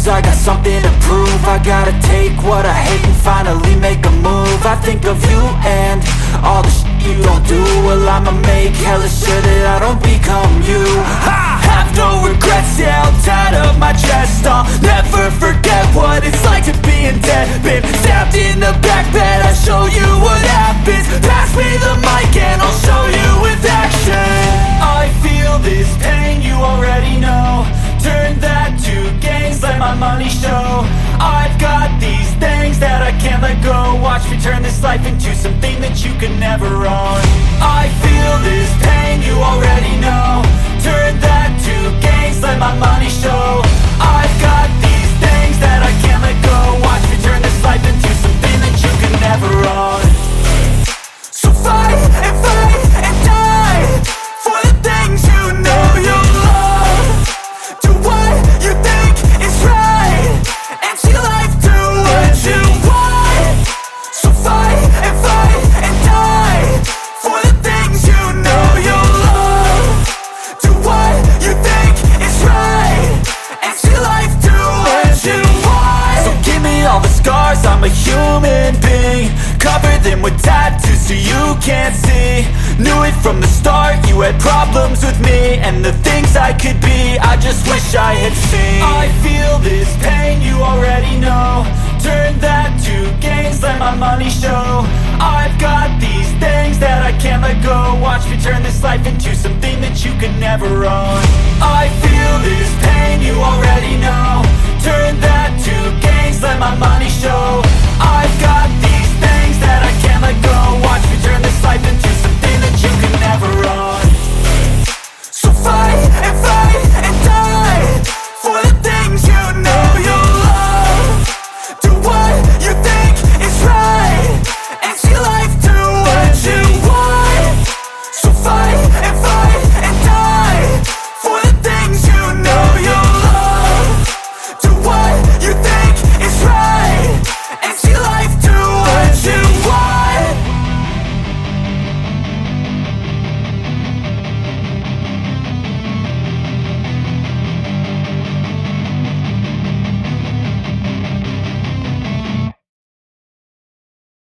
cause I got something to prove. I gotta take what I hate and finally make a move. I think of you and all the shit you don't do. Well, I'ma make hella sure that I don't become you. I have no regrets, yeah, I'll tie up my chest. I'll never forget what it's like to be in debt. Been stabbed in the back bed, I'll show you what happens. Pass me the mic and I'll show you with action. I feel this pain, you already know. Turn that to gains, let my money show. I've got these things that I can't let go. Watch me turn this life into something that you could never own. I feel this pain, you already know. Turn that to gains, let my money show. I've got these things that I can't let go. Watch me turn this life into something that you could never own. So fight and die for the things you know you love. Do what you think is right and see life do what you want. So fight and die for the things you know you love. Do what you think is right and see life do what you want. So give me all the scars, I'm a human being. Cover them with tattoos so you can't see. Knew it from the start, you had problems with me and the things I could be, I just wish I had seen. I feel this pain, you already know. Turn that to gains, let my money show. I've got these things that I can't let go. Watch me turn this life into something that you could never own. I feel this pain, you already know. Turn that to